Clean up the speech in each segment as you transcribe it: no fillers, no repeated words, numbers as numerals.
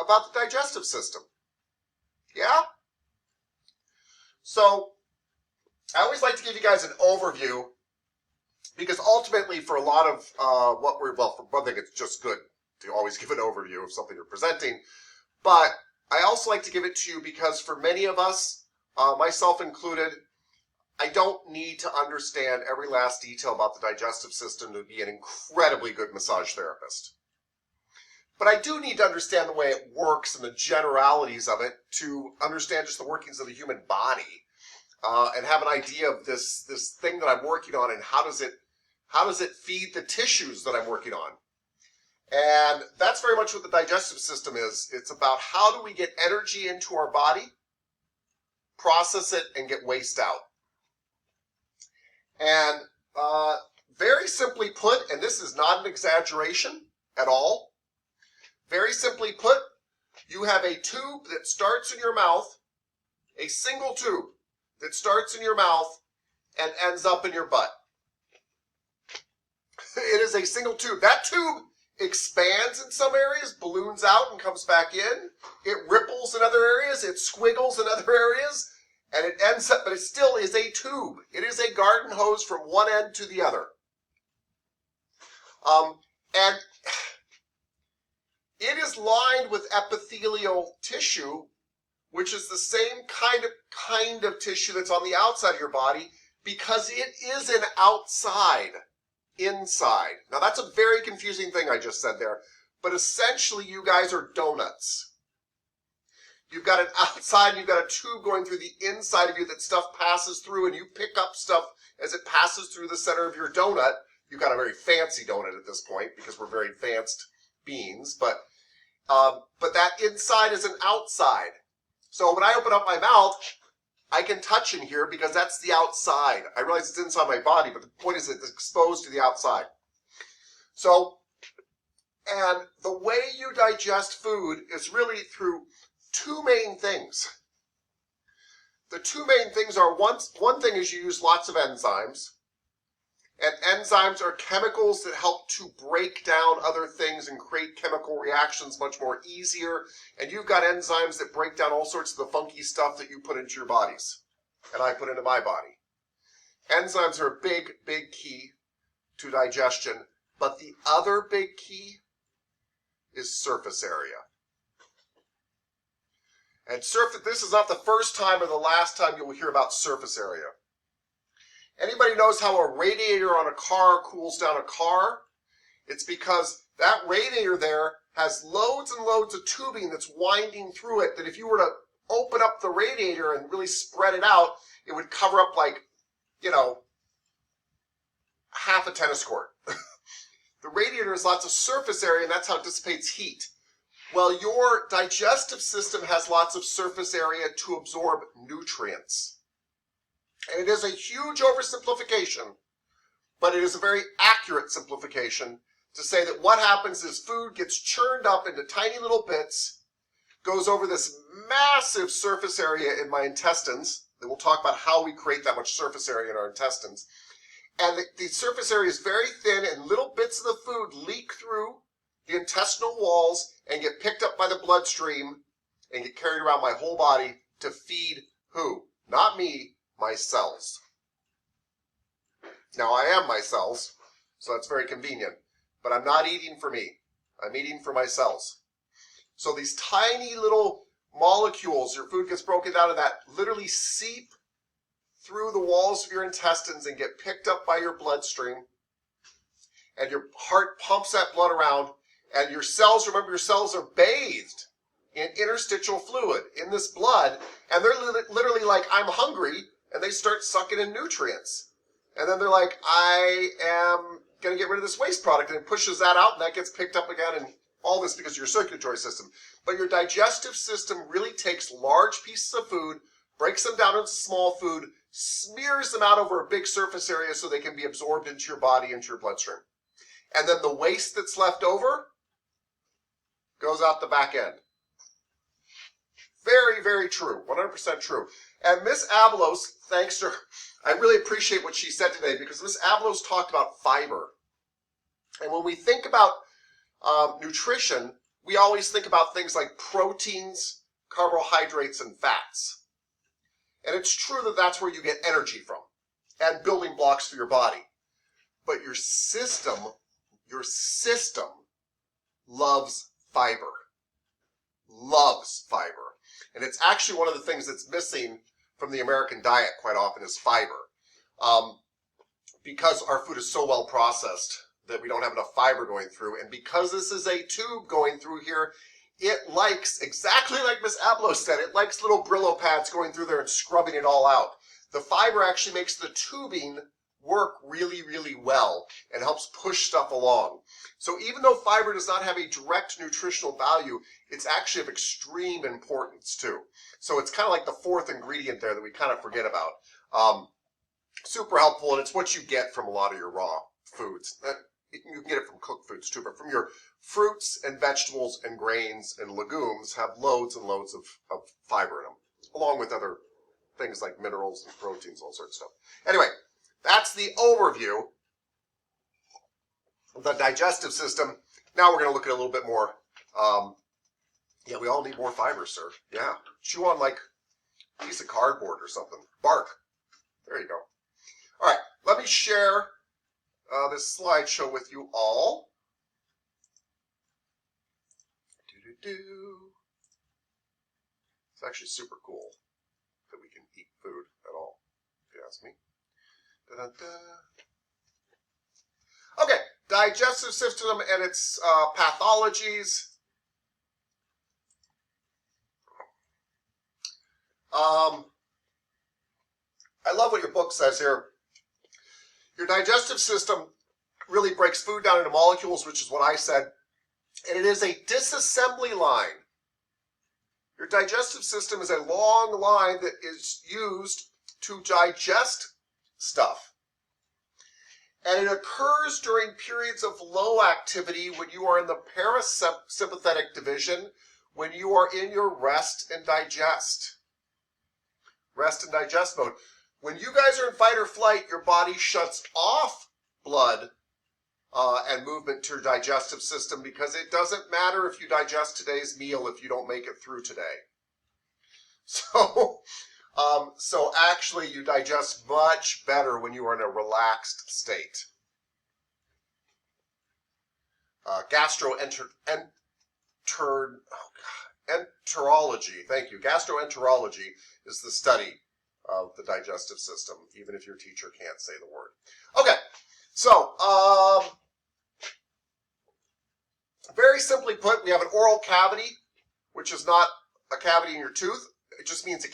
about the digestive system. Yeah? So, I always like to give you guys an overview because ultimately for a lot of for one thing, it's just good to always give an overview of something you're presenting. But I also like to give it to you because for many of us, myself included, I don't need to understand every last detail about the digestive system to be an incredibly good massage therapist. But I do need to understand the way it works and the generalities of it to understand just the workings of the human body and have an idea of this thing that I'm working on and how does it feed the tissues that I'm working on. And that's very much what the digestive system is. It's about how do we get energy into our body, process it, and get waste out. And very simply put, and this is not an exaggeration at all, very simply put, you have a tube that starts in your mouth, a single tube that starts in your mouth and ends up in your butt. It is a single tube. That tube expands in some areas, balloons out and comes back in. It ripples in other areas, it squiggles in other areas, and it ends up, but it still is a tube. It is a garden hose from one end to the other. And it is lined with epithelial tissue, which is the same kind of tissue that's on the outside of your body because it is an outside inside. Now that's a very confusing thing I just said there, but essentially you guys are donuts. You've got an outside and you've got a tube going through the inside of you that stuff passes through and you pick up stuff as it passes through the center of your donut. You've got a very fancy donut at this point because we're very advanced beings, but that inside is an outside. So when I open up my mouth, I can touch in here because that's the outside. I realize it's inside my body, but the point is it's exposed to the outside. So, and the way you digest food is really through two main things. The two main things are one thing is you use lots of enzymes. And enzymes are chemicals that help to break down other things and create chemical reactions much more easier. And you've got enzymes that break down all sorts of the funky stuff that you put into your bodies. And I put into my body. Enzymes are a big, big key to digestion. But the other big key is surface area. And this is not the first time or the last time you will hear about surface area. Anybody knows how a radiator on a car cools down a car? It's because that radiator there has loads and loads of tubing that's winding through it that if you were to open up the radiator and really spread it out, it would cover up like, half a tennis court. The radiator has lots of surface area and that's how it dissipates heat. Well, your digestive system has lots of surface area to absorb nutrients. And it is a huge oversimplification, but it is a very accurate simplification to say that what happens is food gets churned up into tiny little bits, goes over this massive surface area in my intestines, and we'll talk about how we create that much surface area in our intestines. And the surface area is very thin and little bits of the food leak through the intestinal walls and get picked up by the bloodstream and get carried around my whole body to feed who? Not me. My cells. Now I am my cells, so that's very convenient, but I'm not eating for me. I'm eating for my cells. So these tiny little molecules, your food gets broken down to that, literally seep through the walls of your intestines and get picked up by your bloodstream, and your heart pumps that blood around, and your cells, remember your cells are bathed in interstitial fluid, in this blood, and they're literally like, I'm hungry, and they start sucking in nutrients. And then they're like, I am going to get rid of this waste product, and it pushes that out, and that gets picked up again, and all this because of your circulatory system. But your digestive system really takes large pieces of food, breaks them down into small food, smears them out over a big surface area so they can be absorbed into your body, into your bloodstream. And then the waste that's left over goes out the back end. Very, very true. 100% true. And Miss Avalos, thanks to her, I really appreciate what she said today because Miss Avalos talked about fiber. And when we think about nutrition, we always think about things like proteins, carbohydrates, and fats. And it's true that that's where you get energy from and building blocks for your body. But your system loves fiber. Loves fiber. And it's actually one of the things that's missing from the American diet quite often is fiber. Because our food is so well processed that we don't have enough fiber going through. And because this is a tube going through here, it likes, exactly like Miss Abloh said, it likes little Brillo pads going through there and scrubbing it all out. The fiber actually makes the tubing work really, really well and helps push stuff along. So even though fiber does not have a direct nutritional value, it's actually of extreme importance too. So it's kind of like the fourth ingredient there that we kind of forget about. Super helpful, and it's what you get from a lot of your raw foods. You can get it from cooked foods too, but from your fruits and vegetables and grains and legumes have loads and loads of fiber in them, along with other things like minerals and proteins, all sorts of stuff. Anyway, that's the overview of the digestive system. Now we're going to look at a little bit more. Yeah, we all need more fiber, sir. Yeah, chew on like a piece of cardboard or something. Bark. There you go. All right, let me share this slideshow with you all. It's actually super cool that we can eat food at all, if you ask me. Okay, digestive system and its pathologies. I love what your book says here. Your digestive system really breaks food down into molecules, which is what I said, and it is a disassembly line. Your digestive system is a long line that is used to digest stuff. And it occurs during periods of low activity when you are in the parasympathetic division, when you are in your rest and digest mode. When you guys are in fight or flight, your body shuts off blood and movement to your digestive system because it doesn't matter if you digest today's meal if you don't make it through today. So actually you digest much better when you are in a relaxed state. Gastroenterology, thank you. Gastroenterology is the study of the digestive system, even if your teacher can't say the word. Okay, so very simply put, we have an oral cavity, which is not a cavity in your tooth. It just means a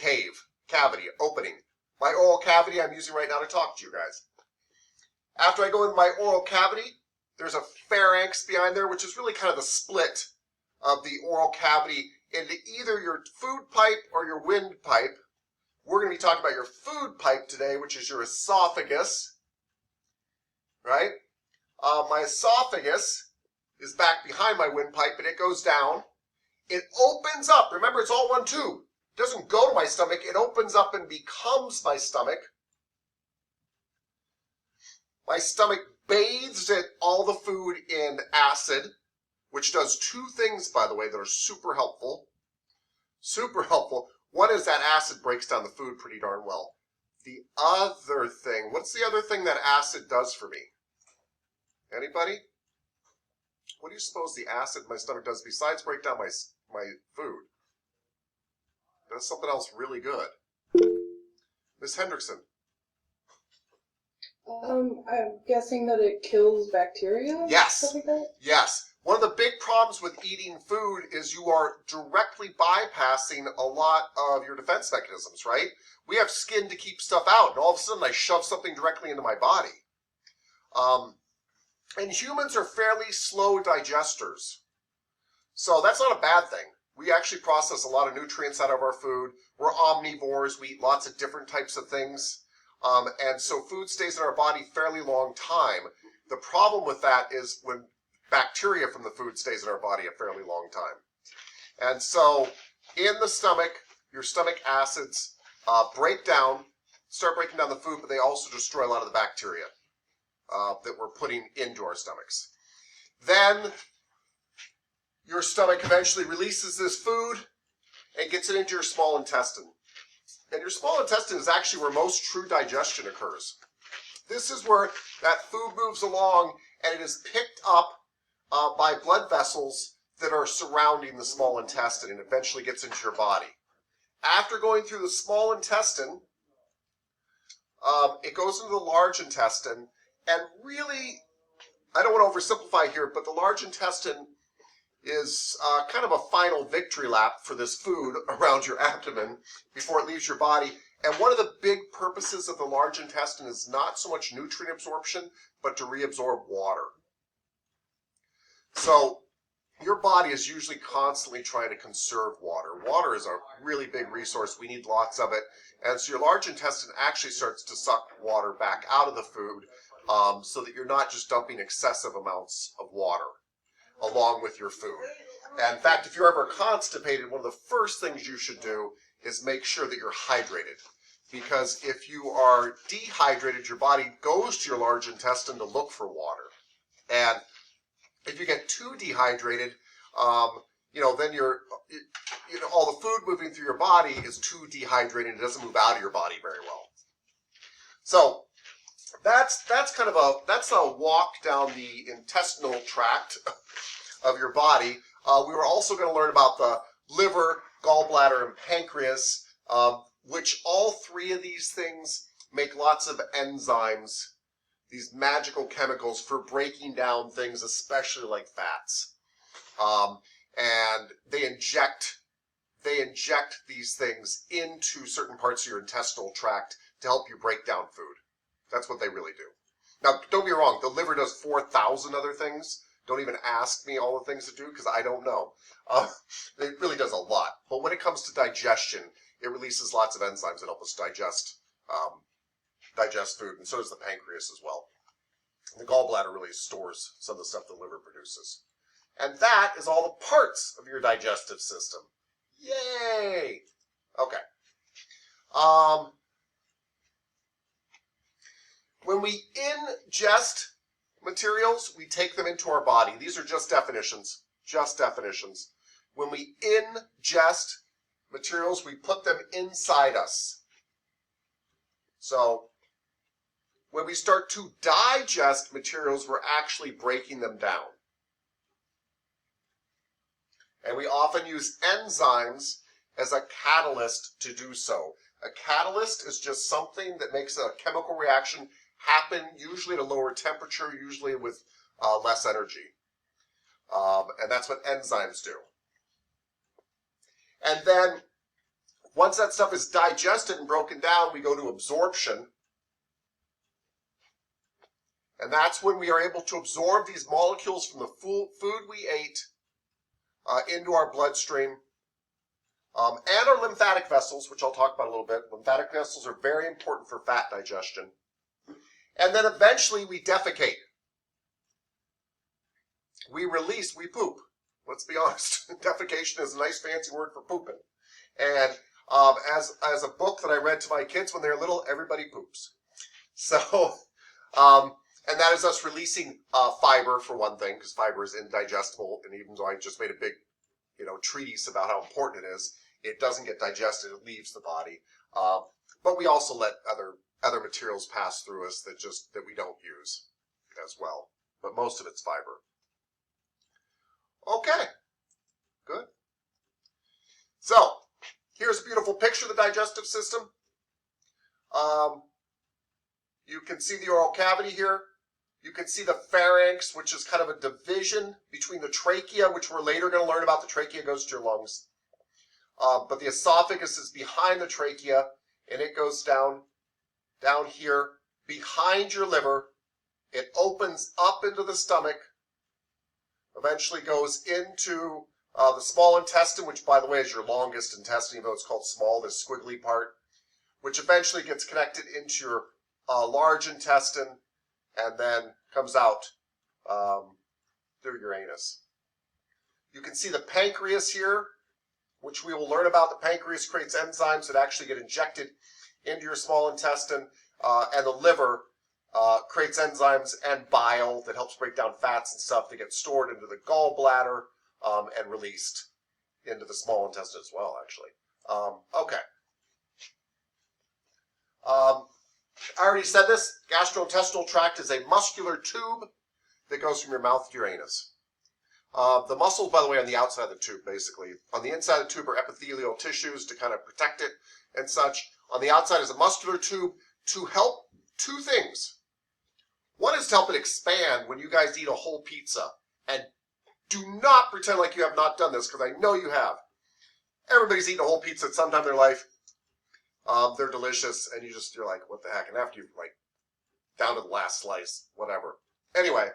cavity, opening. My oral cavity I'm using right now to talk to you guys. After I go in my oral cavity, there's a pharynx behind there, which is really kind of the split of the oral cavity into either your food pipe or your windpipe. We're going to be talking about your food pipe today, which is your esophagus, right? My esophagus is back behind my windpipe, and it goes down. It opens up. Remember, it's all one tube. It doesn't go to my stomach. It opens up and becomes my stomach. My stomach bathes all the food in acid, which does two things, by the way, that are super helpful. Super helpful. One is that acid breaks down the food pretty darn well. The other thing, what's the other thing that acid does for me? Anybody? What do you suppose the acid in my stomach does besides break down my food? It does something else really good. Miss Hendrickson. I'm guessing that it kills bacteria? Yes. Stuff like that? Yes. One of the big problems with eating food is you are directly bypassing a lot of your defense mechanisms, right? We have skin to keep stuff out, and all of a sudden I shove something directly into my body. And humans are fairly slow digesters. So that's not a bad thing. We actually process a lot of nutrients out of our food. We're omnivores. We eat lots of different types of things. And so food stays in our body fairly long time. The problem with that is when bacteria from the food stays in our body a fairly long time. And so in the stomach, your stomach acids start breaking down the food, but they also destroy a lot of the bacteria that we're putting into our stomachs. Then your stomach eventually releases this food and gets it into your small intestine. And your small intestine is actually where most true digestion occurs. This is where that food moves along and it is picked up by blood vessels that are surrounding the small intestine and eventually gets into your body. After going through the small intestine, it goes into the large intestine, and really, I don't want to oversimplify here, but the large intestine is kind of a final victory lap for this food around your abdomen before it leaves your body. And one of the big purposes of the large intestine is not so much nutrient absorption, but to reabsorb water. So your body is usually constantly trying to conserve water. Water is a really big resource. We need lots of it. And so your large intestine actually starts to suck water back out of the food so that you're not just dumping excessive amounts of water along with your food. And in fact, if you're ever constipated, one of the first things you should do is make sure that you're hydrated. Because if you are dehydrated, your body goes to your large intestine to look for water. And if you get too dehydrated, then all the food moving through your body is too dehydrated. It doesn't move out of your body very well. So that's a walk down the intestinal tract of your body. We were also going to learn about the liver, gallbladder, and pancreas, which all three of these things make lots of enzymes, these magical chemicals for breaking down things, especially like fats. And they inject these things into certain parts of your intestinal tract to help you break down food. That's what they really do. Now, don't be wrong, the liver does 4,000 other things. Don't even ask me all the things to do because I don't know. It really does a lot. But when it comes to digestion, it releases lots of enzymes that help us digest food, and so does the pancreas as well. The gallbladder really stores some of the stuff the liver produces. And that is all the parts of your digestive system. Yay! Okay. When we ingest materials, we take them into our body. These are just definitions. Just definitions. When we ingest materials, we put them inside us. So when we start to digest materials, we're actually breaking them down. And we often use enzymes as a catalyst to do so. A catalyst is just something that makes a chemical reaction happen, usually at a lower temperature, usually with less energy. And that's what enzymes do. And then once that stuff is digested and broken down, we go to absorption. And that's when we are able to absorb these molecules from the food we ate into our bloodstream. And our lymphatic vessels, which I'll talk about a little bit. Lymphatic vessels are very important for fat digestion. And then eventually we defecate. We poop. Let's be honest. Defecation is a nice fancy word for pooping. And as a book that I read to my kids when they were little, everybody poops. So, and that is us releasing fiber for one thing, because fiber is indigestible. And even though I just made a big, treatise about how important it is, it doesn't get digested. It leaves the body. But we also let other materials pass through us that we don't use as well. But most of it's fiber. Okay, good. So here's a beautiful picture of the digestive system. You can see the oral cavity here. You can see the pharynx, which is kind of a division between the trachea, which we're later going to learn about. The trachea goes to your lungs. But the esophagus is behind the trachea, and it goes down here behind your liver. It opens up into the stomach, eventually goes into the small intestine, which, by the way, is your longest intestine, even though it's called small, this squiggly part, which eventually gets connected into your large intestine and then comes out through your anus. You can see the pancreas here, which we will learn about. The pancreas creates enzymes that actually get injected into your small intestine, and the liver creates enzymes and bile that helps break down fats and stuff that get stored into the gallbladder and released into the small intestine as well, actually. Okay. I already said this. Gastrointestinal tract is a muscular tube that goes from your mouth to your anus. The muscles, by the way, on the outside of the tube, basically. On the inside of the tube are epithelial tissues to kind of protect it and such. On the outside is a muscular tube to help two things. One is to help it expand when you guys eat a whole pizza. And do not pretend like you have not done this, because I know you have. Everybody's eaten a whole pizza at some time in their life. They're delicious, and you're like, what the heck? And after you've, like, down to the last slice, whatever. Anyway,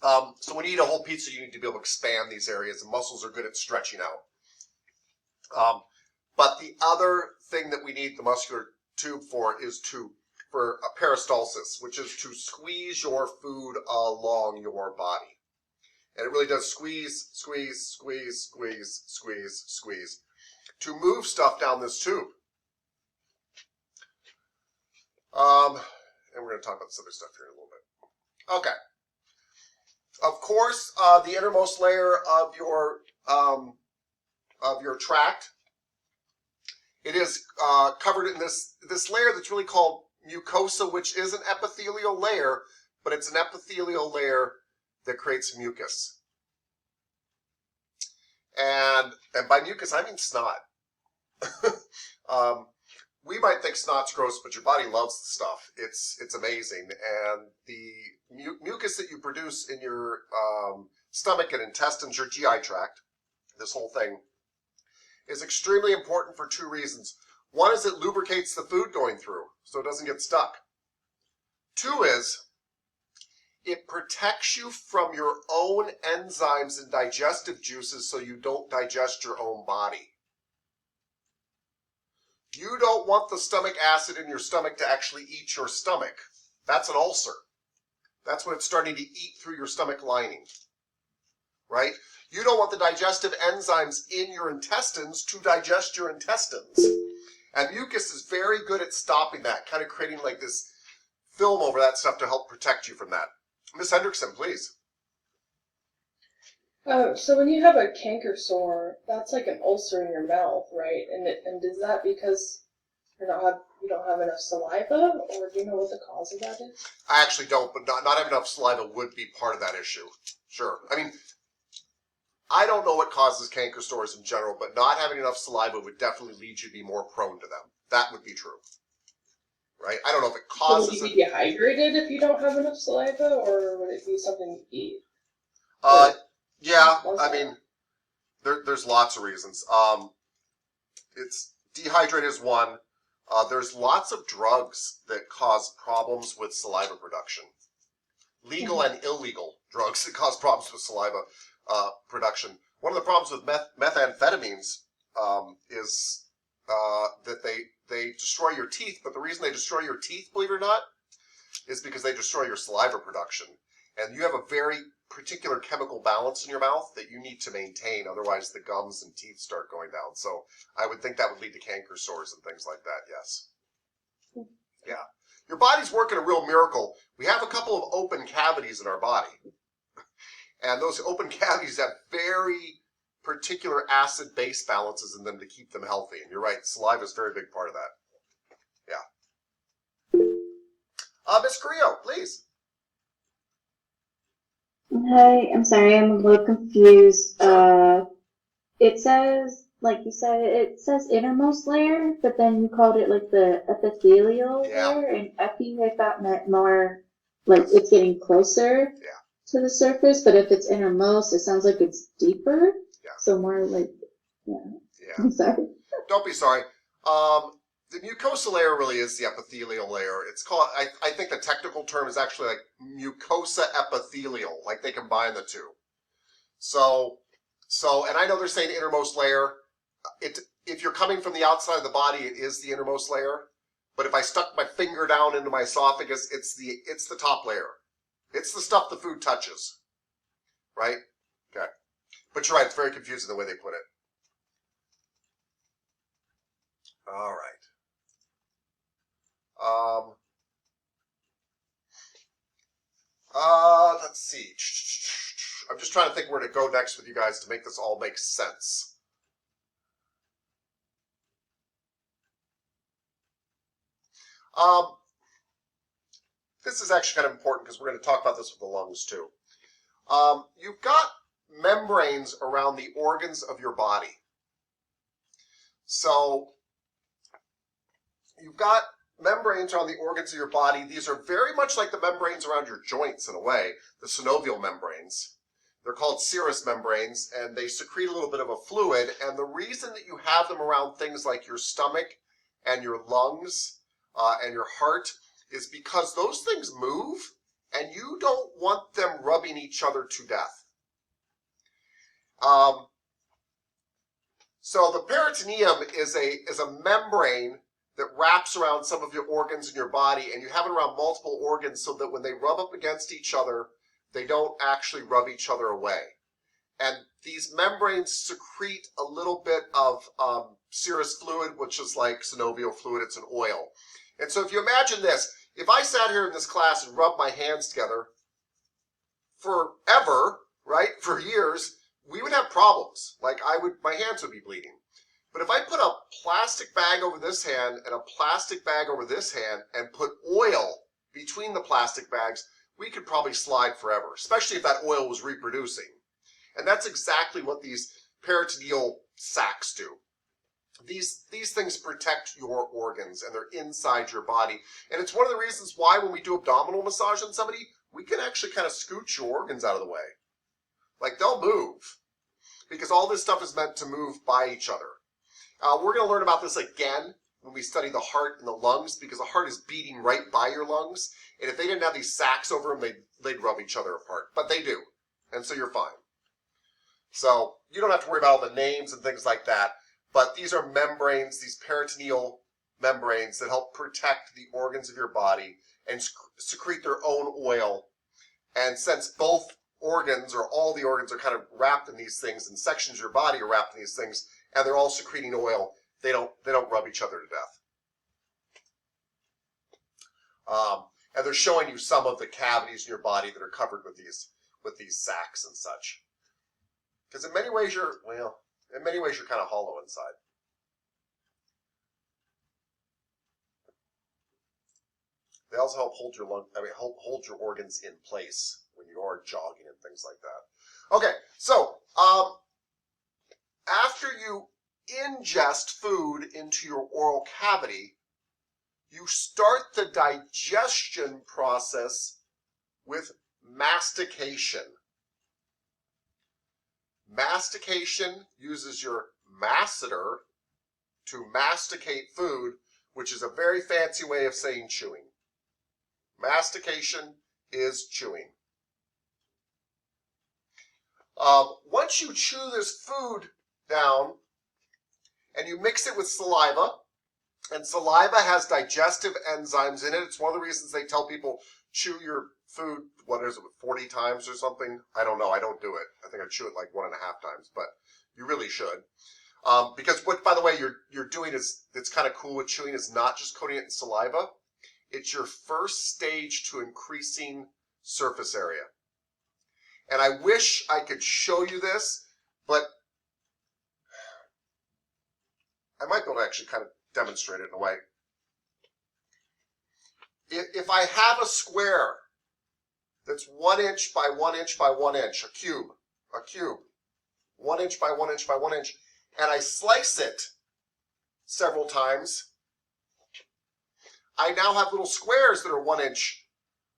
so when you eat a whole pizza, you need to be able to expand these areas. The muscles are good at stretching out. But the other thing that we need the muscular tube for is for a peristalsis, which is to squeeze your food along your body. And it really does squeeze, squeeze, squeeze, squeeze, squeeze, squeeze to move stuff down this tube. And we're going to talk about this other stuff here in a little bit. Okay. Of course, the innermost layer of your tract, it is covered in this layer that's really called mucosa, which is an epithelial layer, but it's an epithelial layer that creates mucus. And by mucus, I mean snot. We might think snot's gross, but your body loves the stuff. It's amazing. And the mucus that you produce in your stomach and intestines, your GI tract, this whole thing, is extremely important for two reasons. One is it lubricates the food going through, so it doesn't get stuck. Two is it protects you from your own enzymes and digestive juices so you don't digest your own body. You don't want the stomach acid in your stomach to actually eat your stomach. That's an ulcer. That's when it's starting to eat through your stomach lining, right? You don't want the digestive enzymes in your intestines to digest your intestines. And mucus is very good at stopping that, kind of creating like this film over that stuff to help protect you from that. Miss Hendrickson, please. So when you have a canker sore, that's like an ulcer in your mouth, right? And is that because you don't have enough saliva, or do you know what the cause of that is? I actually don't, but not having enough saliva would be part of that issue. Sure. I mean, I don't know what causes canker sores in general, but not having enough saliva would definitely lead you to be more prone to them. That would be true. Right? I don't know if it causes So would you be dehydrated if you don't have enough saliva, or would it be something you eat? Yeah, I mean, there's lots of reasons. It's dehydrated is one. There's lots of drugs that cause problems with saliva production. Legal and illegal drugs that cause problems with saliva production. One of the problems with methamphetamines is that they destroy your teeth, but the reason they destroy your teeth, believe it or not, is because they destroy your saliva production. And you have a very particular chemical balance in your mouth that you need to maintain, otherwise the gums and teeth start going down. So I would think that would lead to canker sores and things like that, yes. Yeah. Your body's working a real miracle. We have a couple of open cavities in our body. And those open cavities have very particular acid-base balances in them to keep them healthy. And you're right, saliva is a very big part of that. Yeah. Miss Carrillo, please. Hi, I'm sorry, I'm a little confused. Sure. It says, like you said, it says innermost layer, but then you called it like the epithelial layer, and epi I thought meant more like it's getting closer to the surface, but if it's innermost, it sounds like it's deeper. Yeah. So more like, yeah. I'm sorry. Don't be sorry. The mucosa layer really is the epithelial layer. It's called, I think the technical term is actually like mucosa epithelial, like they combine the two. So, and I know they're saying innermost layer. If you're coming from the outside of the body, it is the innermost layer. But if I stuck my finger down into my esophagus, it's the top layer. It's the stuff the food touches, right? Okay. But you're right, it's very confusing the way they put it. All right. Let's see. I'm just trying to think where to go next with you guys to make this all make sense. This is actually kind of important because we're going to talk about this with the lungs too. You've got membranes around the organs of your body. So you've got membranes around the organs of your body. These are very much like the membranes around your joints in a way, the synovial membranes. They're called serous membranes, and they secrete a little bit of a fluid. And the reason that you have them around things like your stomach and your lungs and your heart is because those things move, and you don't want them rubbing each other to death. So the peritoneum is a membrane that wraps around some of your organs in your body, and you have it around multiple organs so that when they rub up against each other, they don't actually rub each other away. And these membranes secrete a little bit of serous fluid, which is like synovial fluid. It's an oil. And so if you imagine this, if I sat here in this class and rubbed my hands together forever, right, for years, we would have problems. Like my hands would be bleeding. But if I put a plastic bag over this hand and a plastic bag over this hand and put oil between the plastic bags, we could probably slide forever, especially if that oil was reproducing. And that's exactly what these peritoneal sacs do. These things protect your organs, and they're inside your body. And it's one of the reasons why when we do abdominal massage on somebody, we can actually kind of scooch your organs out of the way. Like they'll move, because all this stuff is meant to move by each other. We're going to learn about this again when we study the heart and the lungs, because the heart is beating right by your lungs. And if they didn't have these sacs over them, they'd rub each other apart. But they do. And so you're fine. So you don't have to worry about all the names and things like that. But these are membranes, these peritoneal membranes that help protect the organs of your body and secrete their own oil. And since both organs, or all the organs, are kind of wrapped in these things, and sections of your body are wrapped in these things, and they're all secreting oil, they don't rub each other to death. And they're showing you some of the cavities in your body that are covered with these sacs and such. Because in many ways you're kind of hollow inside. They also help hold hold your organs in place when you are jogging and things like that. Okay, so after you ingest food into your oral cavity, you start the digestion process with mastication. Mastication uses your masseter to masticate food, which is a very fancy way of saying chewing. Mastication is chewing. Once you chew this food down and you mix it with saliva, and saliva has digestive enzymes in it. It's one of the reasons they tell people chew your food, 40 times or something? I don't know. I don't do it. I think I chew it like 1.5 times, but you really should. Because what, by the way, you're doing is, it's kind of cool with chewing, is not just coating it in saliva. It's your first stage to increasing surface area. And I wish I could show you this, but I might be able to actually kind of demonstrate it in a way. If I have a square that's 1 inch by 1 inch by 1 inch, a cube, 1 inch by 1 inch by 1 inch, and I slice it several times, I now have little squares that are 1 inch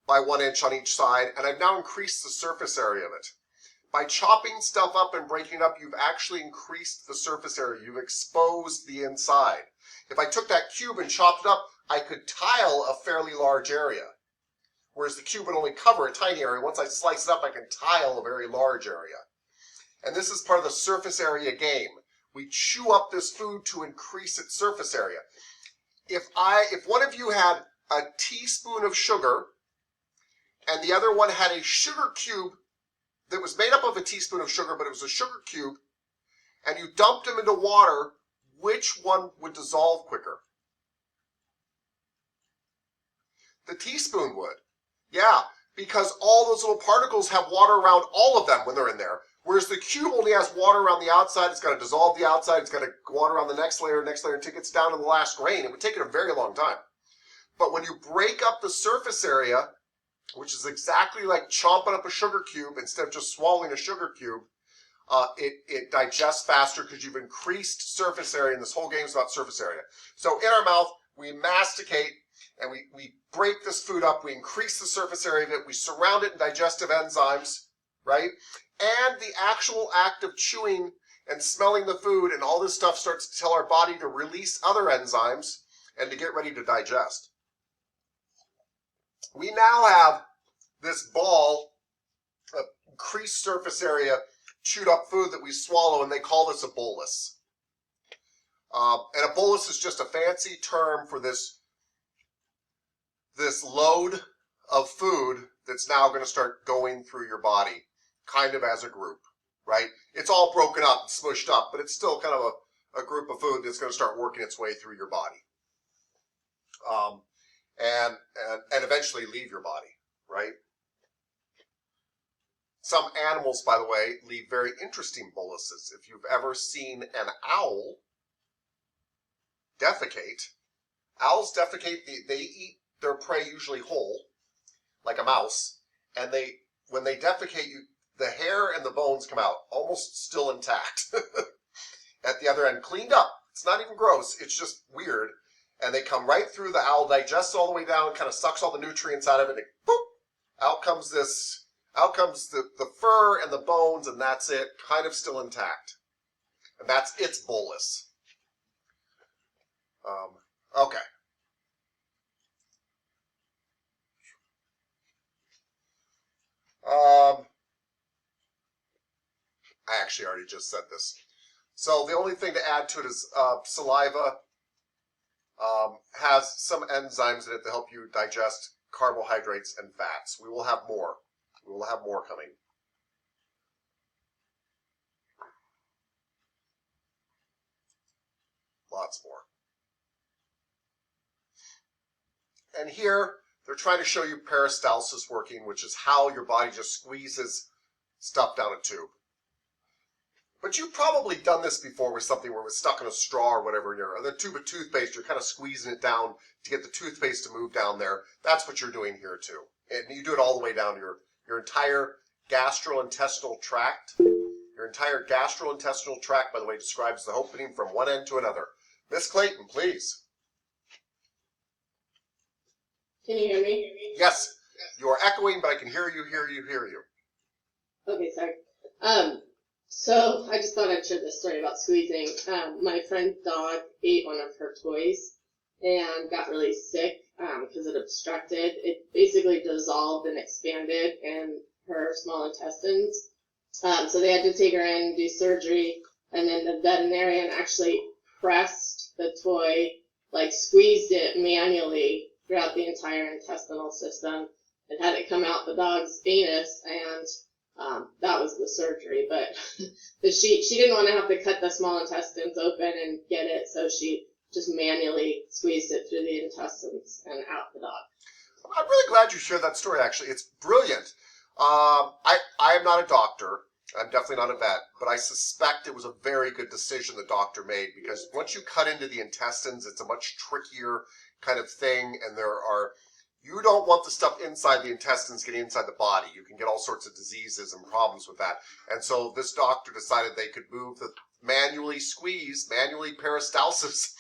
by 1 inch on each side, and I've now increased the surface area of it. By chopping stuff up and breaking it up, you've actually increased the surface area. You've exposed the inside. If I took that cube and chopped it up, I could tile a fairly large area. Whereas the cube would only cover a tiny area. Once I slice it up, I can tile a very large area. And this is part of the surface area game. We chew up this food to increase its surface area. If one of you had a teaspoon of sugar and the other one had a sugar cube that was made up of a teaspoon of sugar, but it was a sugar cube, and you dumped them into water, which one would dissolve quicker? The teaspoon would. Yeah, because all those little particles have water around all of them when they're in there. Whereas the cube only has water around the outside. It's got to dissolve the outside. It's got to go on around the next layer, until it gets down to the last grain. It would take it a very long time. But when you break up the surface area, which is exactly like chomping up a sugar cube instead of just swallowing a sugar cube, it digests faster because you've increased surface area, and this whole game is about surface area. So in our mouth, we masticate, and we break this food up. We increase the surface area of it. We surround it in digestive enzymes, right? And the actual act of chewing and smelling the food and all this stuff starts to tell our body to release other enzymes and to get ready to digest. We now have this ball of increased surface area, chewed up food that we swallow, and they call this a bolus. And a bolus is just a fancy term for this load of food that's now going to start going through your body, kind of as a group, right? It's all broken up and smushed up, but it's still kind of a group of food that's going to start working its way through your body. And eventually leave your body, right? Some animals, by the way, leave very interesting boluses. If you've ever seen an owl defecate, owls defecate, they eat their prey usually whole, like a mouse, and when they defecate, the hair and the bones come out almost still intact at the other end, cleaned up. It's not even gross, it's just weird. And they come right through, the owl digests all the way down, kind of sucks all the nutrients out of it, and boop, out comes the fur and the bones, and that's it, kind of still intact. And that's its bolus. Okay. I actually already just said this. So the only thing to add to it is saliva has some enzymes in it to help you digest carbohydrates and fats. We will have more. We will have more coming. Lots more. And here, they're trying to show you peristalsis working, which is how your body just squeezes stuff down a tube. But you've probably done this before with something where it was stuck in a straw or whatever in the tube of toothpaste. You're kind of squeezing it down to get the toothpaste to move down there. That's what you're doing here too. And you do it all the way down to your entire gastrointestinal tract. Your entire gastrointestinal tract, by the way, describes the opening from one end to another. Miss Clayton, please. Can you hear me? Yes, you are echoing, but I can hear you. Okay, sorry. So I just thought I'd share this story about squeezing. My friend's dog ate one of her toys and got really sick because it obstructed. It basically dissolved and expanded in her small intestines. So they had to take her in, do surgery, and then the veterinarian actually pressed the toy, like squeezed it manually throughout the entire intestinal system and had it come out the dog's anus, and that was the surgery. But she didn't want to have to cut the small intestines open and get it, so she just manually squeezed it through the intestines and out the dog. I'm really glad you shared that story, actually. It's brilliant. I am not a doctor. I'm definitely not a vet, but I suspect it was a very good decision the doctor made, because once you cut into the intestines, it's a much trickier kind of thing, and you don't want the stuff inside the intestines getting inside the body. You can get all sorts of diseases and problems with that. And so this doctor decided they could manually peristalsis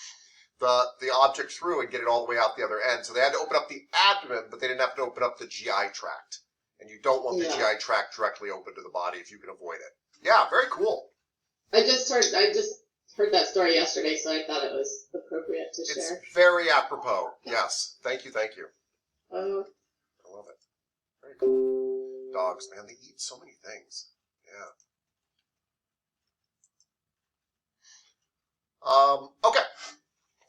the object through and get it all the way out the other end. So they had to open up the abdomen, but they didn't have to open up the GI tract. And you don't want the GI tract directly open to the body if you can avoid it. Yeah, very cool. I just heard that story yesterday, so I thought it was appropriate to share. It's very apropos. Yes. Thank you. I love it. Very cool. Dogs, man, they eat so many things. Yeah. Okay.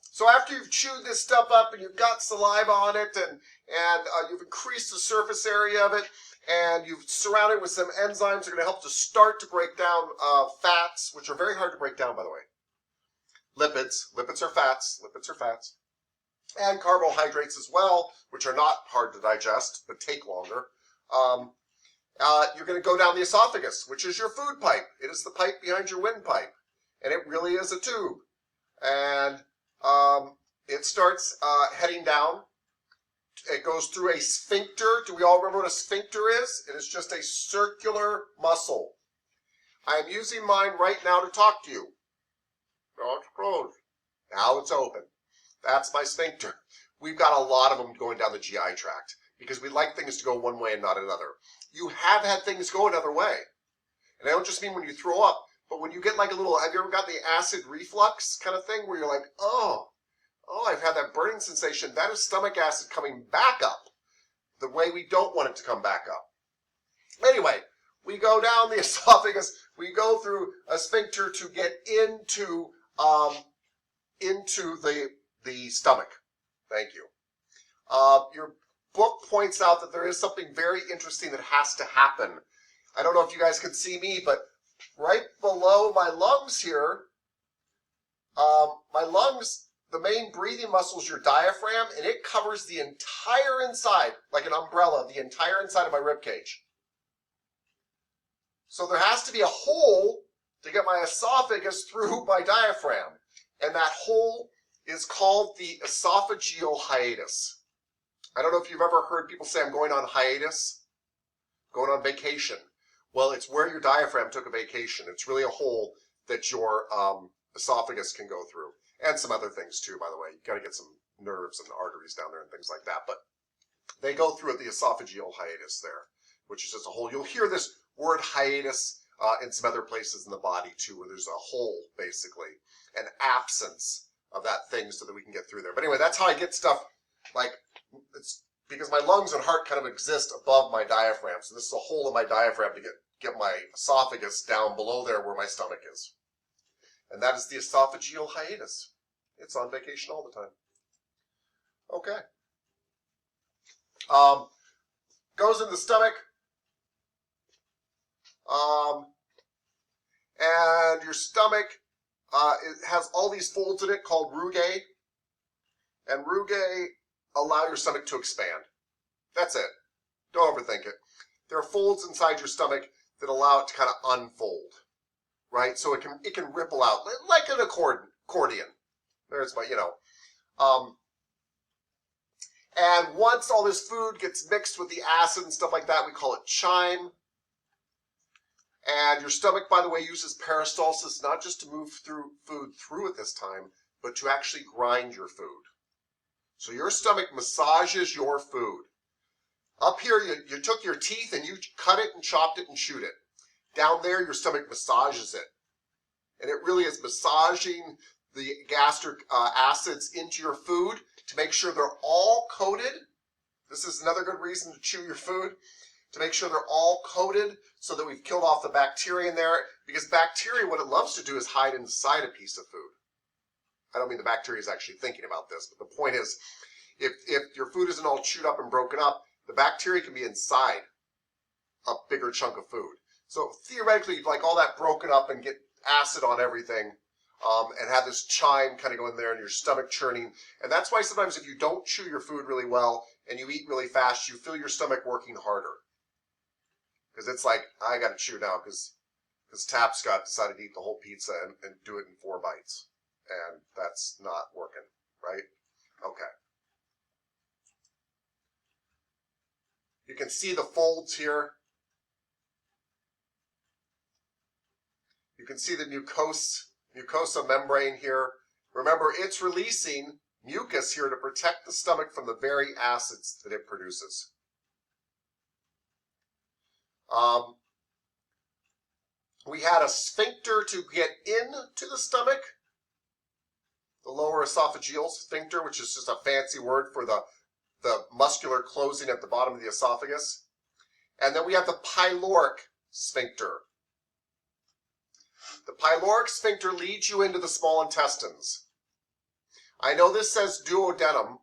So after you've chewed this stuff up and you've got saliva on it, and you've increased the surface area of it, and you've surrounded it with some enzymes that are going to help to start to break down fats, which are very hard to break down, by the way. Lipids are fats. And carbohydrates as well, which are not hard to digest, but take longer. You're going to go down the esophagus, which is your food pipe. It is the pipe behind your windpipe, and it really is a tube. And it starts heading down. It goes through a sphincter. Do we all remember what a sphincter is? It is just a circular muscle. I am using mine right now to talk to you. Oh, it's closed. Now it's open. That's my sphincter. We've got a lot of them going down the GI tract because we like things to go one way and not another. You have had things go another way. And I don't just mean when you throw up, but when you get like a little, have you ever got the acid reflux kind of thing where you're like, oh, I've had that burning sensation. That is stomach acid coming back up the way we don't want it to come back up. Anyway, we go down the esophagus. We go through a sphincter to get into the stomach. Thank you. Your book points out that there is something very interesting that has to happen. I don't know if you guys can see me, but right below my lungs here, my lungs, the main breathing muscle is your diaphragm, and it covers the entire inside, like an umbrella, the entire inside of my rib cage. So there has to be a hole to get my esophagus through my diaphragm, and that hole is called the esophageal hiatus. I don't know if you've ever heard people say, I'm going on hiatus, going on vacation. Well, it's where your diaphragm took a vacation. It's really a hole that your esophagus can go through. And some other things too, by the way. You've got to get some nerves and arteries down there and things like that. But they go through the esophageal hiatus there, which is just a hole. You'll hear this word hiatus in some other places in the body too, where there's a hole, basically, an absence of that thing so that we can get through there. But anyway, that's how I get stuff, like, it's because my lungs and heart kind of exist above my diaphragm. So this is a hole in my diaphragm to get my esophagus down below there where my stomach is. And that is the esophageal hiatus. It's on vacation all the time. Okay. Goes in the stomach. And your stomach it has all these folds in it called rugae. And rugae allow your stomach to expand. That's it. Don't overthink it. There are folds inside your stomach that allow it to kind of unfold. Right? So it can ripple out like an accordion. There's my, and once all this food gets mixed with the acid and stuff like that, we call it chyme. And your stomach, by the way, uses peristalsis not just to move through food through at this time, but to actually grind your food. So your stomach massages your food. Up here, you took your teeth and you cut it and chopped it and chewed it. Down there, your stomach massages it. And it really is massaging the gastric acids into your food to make sure they're all coated. This is another good reason to chew your food, to make sure they're all coated so that we've killed off the bacteria in there. Because bacteria, what it loves to do is hide inside a piece of food. I don't mean the bacteria is actually thinking about this, but the point is, if your food isn't all chewed up and broken up, the bacteria can be inside a bigger chunk of food. So theoretically, like all that broken up and get acid on everything, and have this chyme kind of go in there and your stomach churning. And that's why sometimes if you don't chew your food really well and you eat really fast, you feel your stomach working harder. Because it's like, I got to chew now because Tap Scott decided to eat the whole pizza and do it in 4 bites. And that's not working, right? Okay. You can see the folds here. You can see the mucosa membrane here. Remember, it's releasing mucus here to protect the stomach from the very acids that it produces. We had a sphincter to get into the stomach, the lower esophageal sphincter, which is just a fancy word for the muscular closing at the bottom of the esophagus. And then we have the pyloric sphincter. The pyloric sphincter leads you into the small intestines. I know this says duodenum,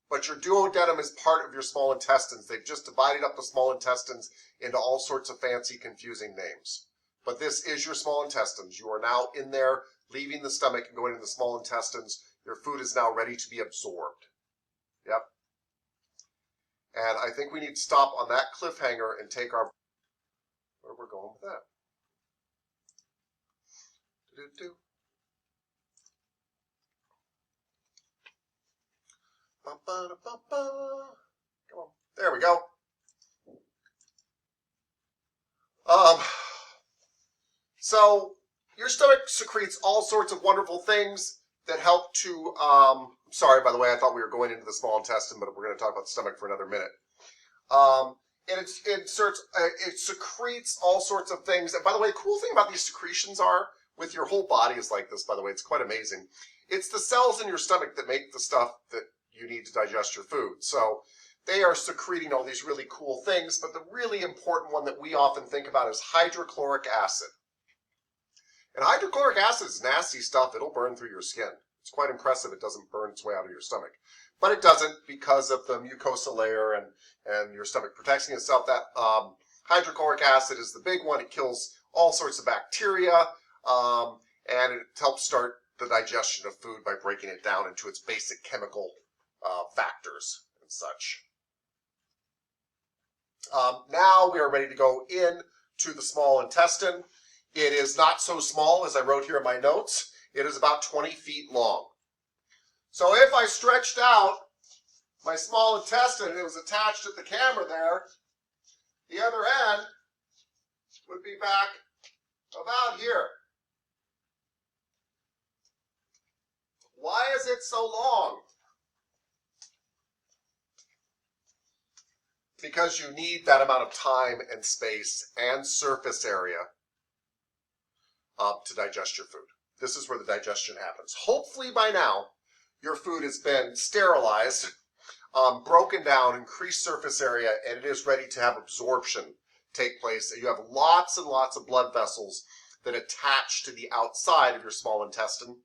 but your duodenum is part of your small intestines. They've just divided up the small intestines into all sorts of fancy, confusing names. But this is your small intestines. You are now in there, leaving the stomach and going into the small intestines. Your food is now ready to be absorbed. Yep. And I think we need to stop on that cliffhanger and take our... Where we're going with that. Do-do-do. Ba-ba-da-ba-ba. Come on. There we go. So your stomach secretes all sorts of wonderful things that help to, sorry, by the way, I thought we were going into the small intestine, but we're going to talk about the stomach for another minute. And it secretes all sorts of things. And by the way, the cool thing about these secretions are, with your whole body is like this, by the way, it's quite amazing. It's the cells in your stomach that make the stuff that you need to digest your food. So they are secreting all these really cool things, but the really important one that we often think about is hydrochloric acid. And hydrochloric acid is nasty stuff. It'll burn through your skin. It's quite impressive it doesn't burn its way out of your stomach. But it doesn't because of the mucosa layer and your stomach protecting itself. That hydrochloric acid is the big one. It kills all sorts of bacteria, and it helps start the digestion of food by breaking it down into its basic chemical factors and such. Now we are ready to go in to the small intestine. It is not so small as I wrote here in my notes. It is about 20 feet long. So if I stretched out my small intestine and it was attached at the camera there, the other end would be back about here. Why is it so long? Because you need that amount of time and space and surface area to digest your food. This is where the digestion happens. Hopefully by now, your food has been sterilized, broken down, increased surface area, and it is ready to have absorption take place. You have lots and lots of blood vessels that attach to the outside of your small intestine.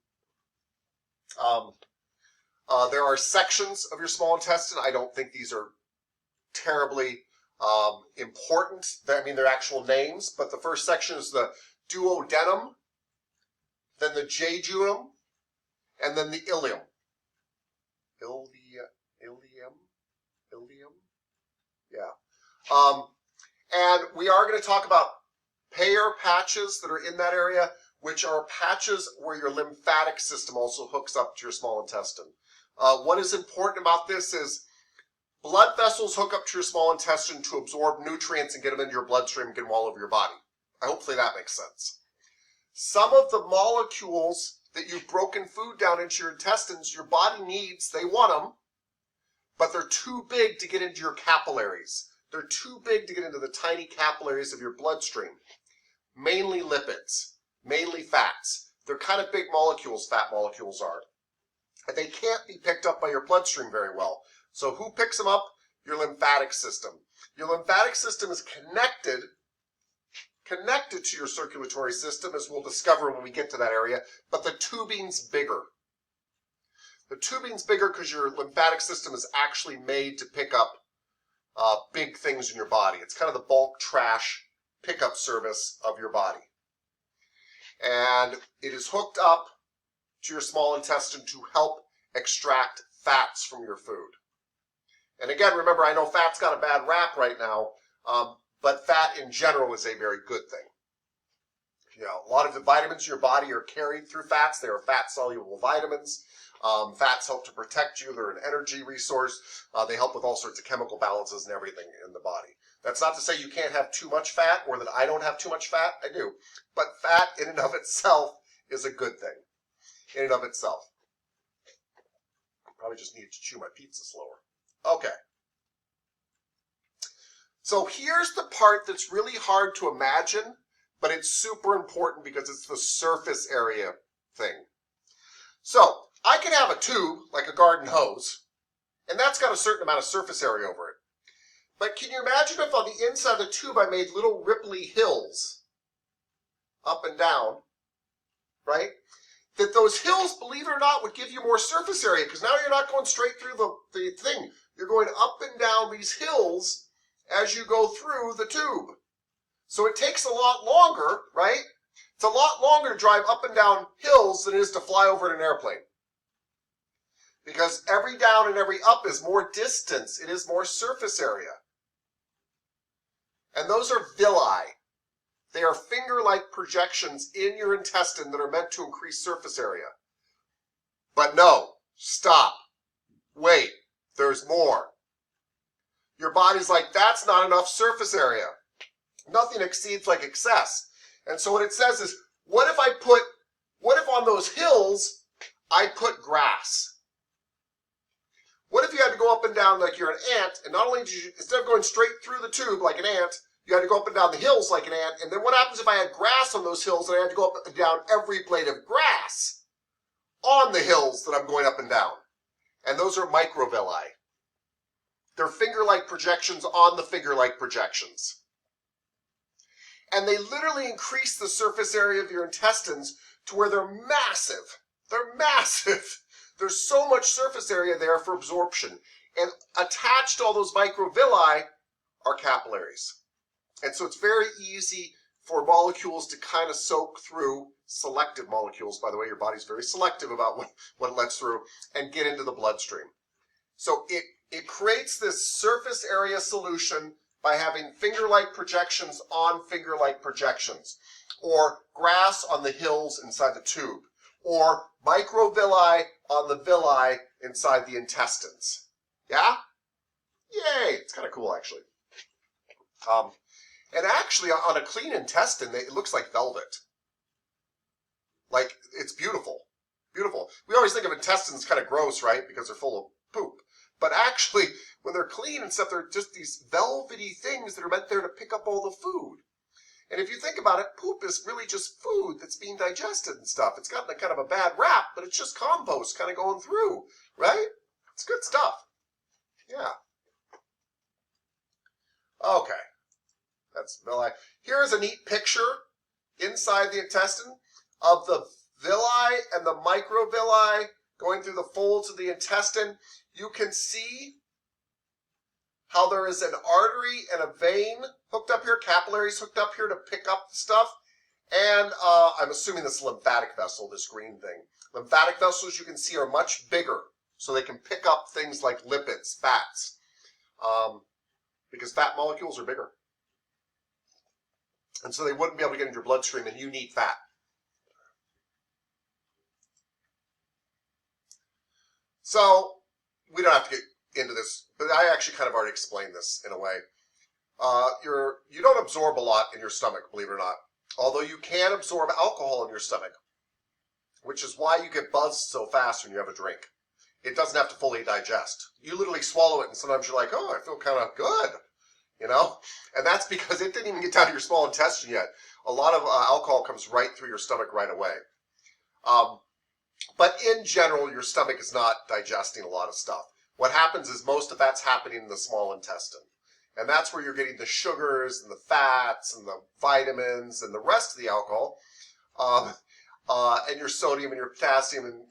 There are sections of your small intestine. I don't think these are terribly important. I mean, they're actual names, but the first section is the duodenum, then the jejunum, and then the ileum. Ilium? Yeah. And we are going to talk about Peyer's patches that are in that area, which are patches where your lymphatic system also hooks up to your small intestine. What is important about this is blood vessels hook up to your small intestine to absorb nutrients and get them into your bloodstream and get them all over your body. Hopefully that makes sense. Some of the molecules that you've broken food down into your intestines, your body needs, they want them, but they're too big to get into your capillaries. They're too big to get into the tiny capillaries of your bloodstream. Mainly lipids, mainly fats. They're kind of big molecules, fat molecules are. And they can't be picked up by your bloodstream very well. So who picks them up? Your lymphatic system. Your lymphatic system is connected to your circulatory system, as we'll discover when we get to that area, but the tubing's bigger. The tubing's bigger because your lymphatic system is actually made to pick up big things in your body. It's kind of the bulk trash pickup service of your body. And it is hooked up to your small intestine to help extract fats from your food. And again, remember, I know fat's got a bad rap right now, but fat in general is a very good thing. You know, a lot of the vitamins in your body are carried through fats. They are fat-soluble vitamins. Fats help to protect you. They're an energy resource. They help with all sorts of chemical balances and everything in the body. That's not to say you can't have too much fat or that I don't have too much fat. I do. But fat in and of itself is a good thing. In and of itself. Probably just need to chew my pizza slower. Okay. So here's the part that's really hard to imagine, but it's super important because it's the surface area thing. So I can have a tube, like a garden hose, and that's got a certain amount of surface area over it. But can you imagine if on the inside of the tube I made little ripply hills up and down, right? That those hills, believe it or not, would give you more surface area because now you're not going straight through the thing. You're going up and down these hills as you go through the tube. So it takes a lot longer, right? It's a lot longer to drive up and down hills than it is to fly over in an airplane. Because every down and every up is more distance. It is more surface area. And those are villi. They are finger-like projections in your intestine that are meant to increase surface area. But no, stop. Wait, there's more. Your body's like, that's not enough surface area. Nothing exceeds like excess. And so what it says is, what if on those hills, I put grass? What if you had to go up and down like you're an ant, and not only did you, instead of going straight through the tube like an ant, you had to go up and down the hills like an ant, and then what happens if I had grass on those hills and I had to go up and down every blade of grass on the hills that I'm going up and down? And those are microvilli. They're finger-like projections on the finger-like projections. And they literally increase the surface area of your intestines to where they're massive. They're massive. There's so much surface area there for absorption. And attached to all those microvilli are capillaries. And so it's very easy for molecules to kind of soak through, selective molecules, by the way, your body's very selective about what it lets through, and get into the bloodstream. So it creates this surface area solution by having finger-like projections on finger-like projections, or grass on the hills inside the tube, or microvilli on the villi inside the intestines. Yeah? Yay! It's kind of cool, actually. And actually, on a clean intestine, it looks like velvet. Like, it's beautiful. Beautiful. We always think of intestines kind of gross, right? Because they're full of poop. But actually, when they're clean and stuff, they're just these velvety things that are meant there to pick up all the food. And if you think about it, poop is really just food that's being digested and stuff. It's got kind of a bad rap, but it's just compost kind of going through, right? It's good stuff. Yeah. Okay. That's villi. Here's a neat picture inside the intestine of the villi and the microvilli going through the folds of the intestine. You can see how there is an artery and a vein hooked up here, capillaries hooked up here to pick up the stuff. And I'm assuming this lymphatic vessel, this green thing. Lymphatic vessels, you can see, are much bigger, so they can pick up things like lipids, fats, because fat molecules are bigger. And so they wouldn't be able to get into your bloodstream, and you need fat. So we don't have to get into this, but I actually kind of already explained this in a way. You don't absorb a lot in your stomach, believe it or not. Although you can absorb alcohol in your stomach, which is why you get buzzed so fast when you have a drink. It doesn't have to fully digest. You literally swallow it, and sometimes you're like, oh, I feel kind of good, you know? And that's because it didn't even get down to your small intestine yet. A lot of alcohol comes right through your stomach right away. But in general, your stomach is not digesting a lot of stuff. What happens is most of that's happening in the small intestine. And that's where you're getting the sugars and the fats and the vitamins and the rest of the alcohol, and your sodium and your potassium and,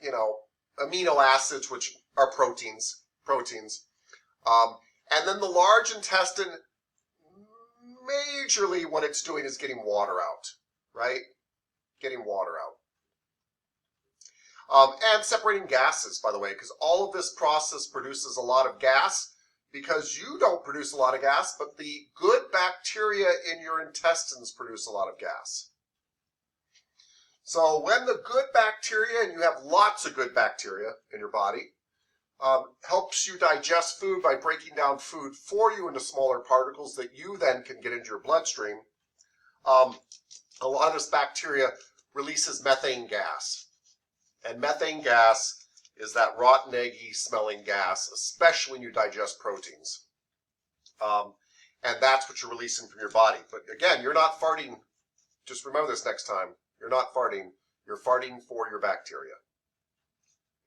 amino acids, which are proteins. And then the large intestine, majorly what it's doing is getting water out, right? Getting water out. And separating gases, by the way, because all of this process produces a lot of gas, because you don't produce a lot of gas, but the good bacteria in your intestines produce a lot of gas. So when the good bacteria, and you have lots of good bacteria in your body, helps you digest food by breaking down food for you into smaller particles that you then can get into your bloodstream, a lot of this bacteria releases methane gas. And methane gas is that rotten, eggy smelling gas, especially when you digest proteins. And that's what you're releasing from your body. But again, you're not farting. Just remember this next time. You're not farting. You're farting for your bacteria.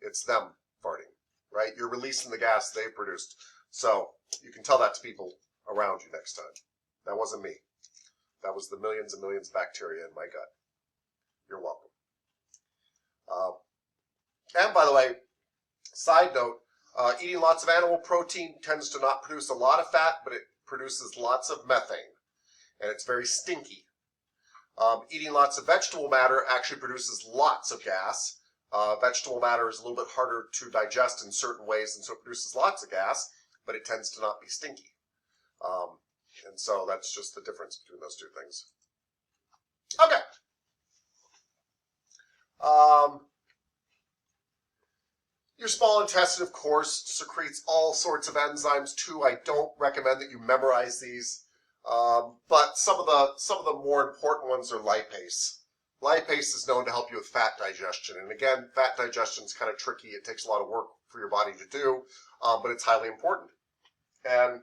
It's them farting, right? You're releasing the gas they've produced. So you can tell that to people around you next time. That wasn't me. That was the millions and millions of bacteria in my gut. You're welcome. And by the way, side note, eating lots of animal protein tends to not produce a lot of fat, but it produces lots of methane, and it's very stinky. Eating lots of vegetable matter actually produces lots of gas, Vegetable matter is a little bit harder to digest in certain ways, and so it produces lots of gas, but it tends to not be stinky. And so that's just the difference between those two things. Okay. Your small intestine, of course, secretes all sorts of enzymes too. I don't recommend that you memorize these, but some of the more important ones are lipase. Lipase is known to help you with fat digestion, and again, fat digestion is kind of tricky. It takes a lot of work for your body to do, but it's highly important. And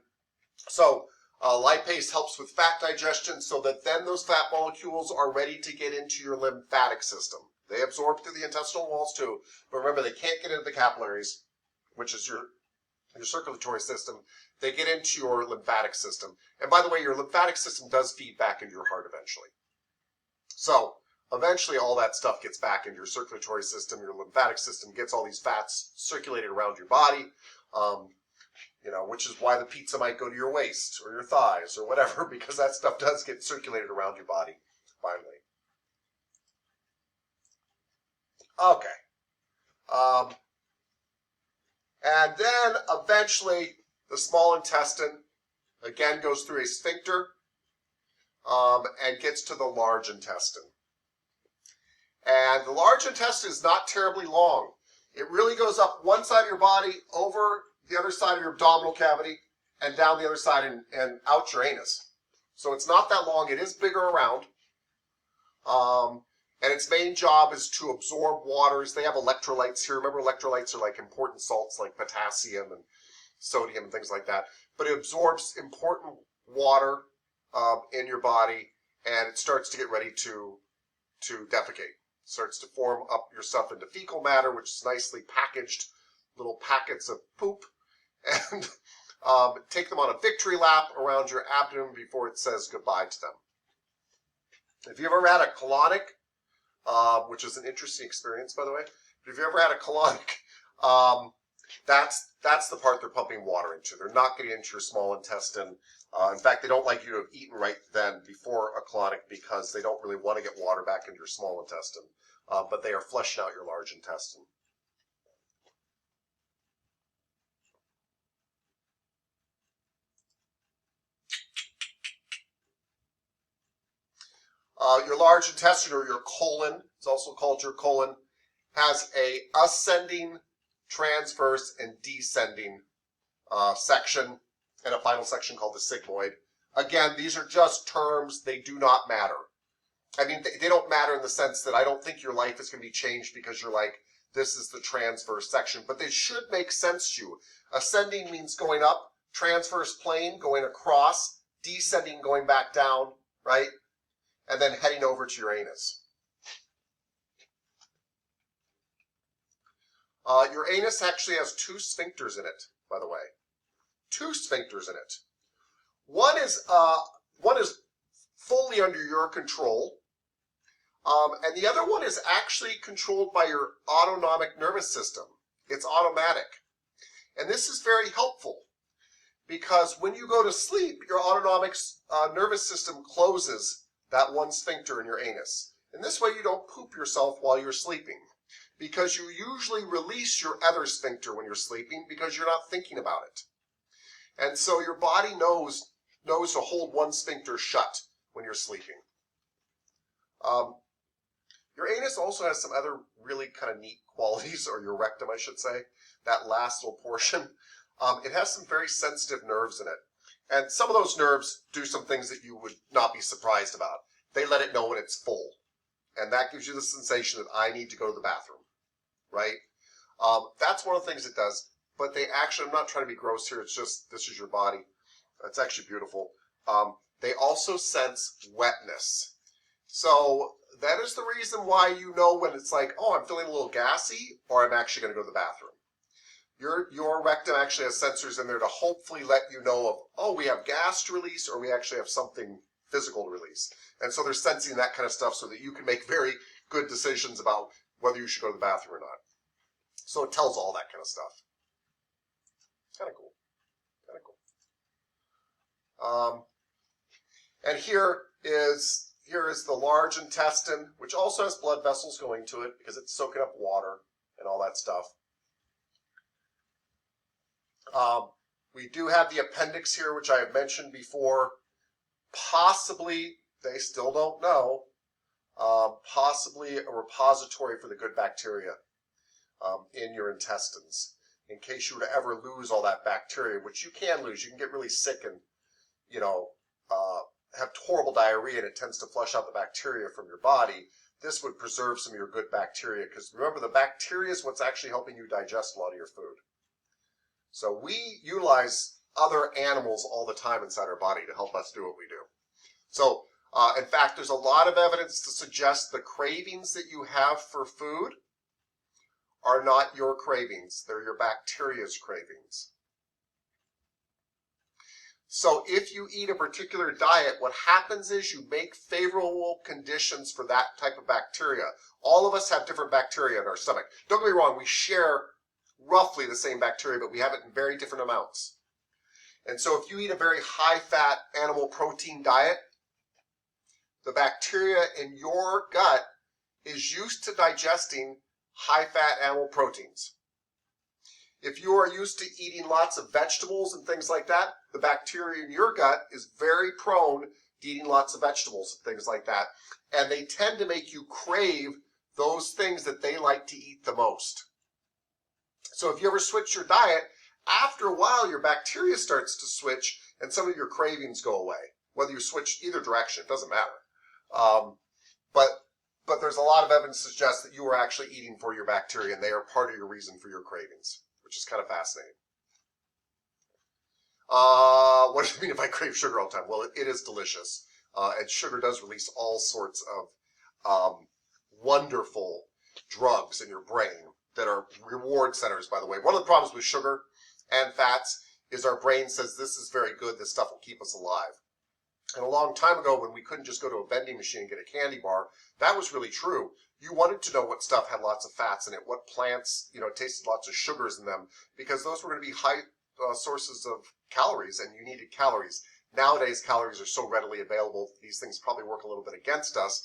so lipase helps with fat digestion, so that then those fat molecules are ready to get into your lymphatic system. They absorb through the intestinal walls too, but remember, they can't get into the capillaries, which is your circulatory system. They get into your lymphatic system. And by the way, your lymphatic system does feed back into your heart eventually. So eventually all that stuff gets back into your circulatory system. Your lymphatic system gets all these fats circulated around your body, which is why the pizza might go to your waist or your thighs or whatever, because that stuff does get circulated around your body finally. Okay. And then eventually the small intestine again goes through a sphincter and gets to the large intestine. And the large intestine is not terribly long. It really goes up one side of your body, over the other side of your abdominal cavity, and down the other side and out your anus. So it's not that long. It is bigger around. And its main job is to absorb waters. They have electrolytes here. Remember, electrolytes are like important salts like potassium and sodium and things like that. But it absorbs important water in your body, and it starts to get ready to defecate. It starts to form up your stuff into fecal matter, which is nicely packaged, little packets of poop, and take them on a victory lap around your abdomen before it says goodbye to them. If you've ever had a colonic, which is an interesting experience, by the way, but if you ever had a colonic, that's the part they're pumping water into. They're not getting into your small intestine. In fact, they don't like you to have eaten right then before a colonic, because they don't really want to get water back into your small intestine. But they are flushing out your large intestine. Your large intestine, or your colon, it's also called your colon, has a ascending, transverse, and descending section, and a final section called the sigmoid. Again, these are just terms. They do not matter. I mean, they don't matter in the sense that I don't think your life is going to be changed because you're like, this is the transverse section, but they should make sense to you. Ascending means going up, transverse plane going across, descending going back down, right? And then heading over to your anus. Your anus actually has two sphincters in it, by the way. Two sphincters in it. One is fully under your control, and the other one is actually controlled by your autonomic nervous system. It's automatic. And this is very helpful, because when you go to sleep, your autonomic nervous system closes that one sphincter in your anus. And this way you don't poop yourself while you're sleeping, because you usually release your other sphincter when you're sleeping because you're not thinking about it. And so your body knows to hold one sphincter shut when you're sleeping. Your anus also has some other really kind of neat qualities, or your rectum, I should say, that last little portion. It has some very sensitive nerves in it. And some of those nerves do some things that you would not be surprised about. They let it know when it's full. And that gives you the sensation that I need to go to the bathroom, right? That's one of the things it does. But they actually, I'm not trying to be gross here, it's just, this is your body. It's actually beautiful. They also sense wetness. So that is the reason why you know when it's like, oh, I'm feeling a little gassy, or I'm actually going to go to the bathroom. Your rectum actually has sensors in there to hopefully let you know of, oh, we have gas to release, or we actually have something physical to release. And so they're sensing that kind of stuff so that you can make very good decisions about whether you should go to the bathroom or not. So it tells all that kind of stuff. Kind of cool. Kind of cool. And here is here is the large intestine, which also has blood vessels going to it because it's soaking up water and all that stuff. We do have the appendix here, which I have mentioned before. Possibly, they still don't know, possibly a repository for the good bacteria in your intestines. In case you were to ever lose all that bacteria, which you can lose. You can get really sick and, have horrible diarrhea, and it tends to flush out the bacteria from your body. This would preserve some of your good bacteria, because remember, the bacteria is what's actually helping you digest a lot of your food. So we utilize other animals all the time inside our body to help us do what we do. So, in fact, there's a lot of evidence to suggest the cravings that you have for food are not your cravings. They're your bacteria's cravings. So if you eat a particular diet, what happens is you make favorable conditions for that type of bacteria. All of us have different bacteria in our stomach. Don't get me wrong, we share roughly the same bacteria, but we have it in very different amounts. And so if you eat a very high-fat animal protein diet, the bacteria in your gut is used to digesting high-fat animal proteins. If you are used to eating lots of vegetables and things like that, the bacteria in your gut is very prone to eating lots of vegetables and things like that. And they tend to make you crave those things that they like to eat the most. So if you ever switch your diet, after a while your bacteria starts to switch and some of your cravings go away. Whether you switch either direction, it doesn't matter. But there's a lot of evidence to suggest that you are actually eating for your bacteria, and they are part of your reason for your cravings, which is kind of fascinating. What does it mean if I crave sugar all the time? Well, it is delicious. And sugar does release all sorts of wonderful drugs in your brain that are reward centers, by the way. One of the problems with sugar and fats is our brain says this is very good, this stuff will keep us alive. And a long time ago, when we couldn't just go to a vending machine and get a candy bar, that was really true. You wanted to know what stuff had lots of fats in it, what plants, tasted lots of sugars in them, because those were going to be high sources of calories, and you needed calories. Nowadays, calories are so readily available, these things probably work a little bit against us,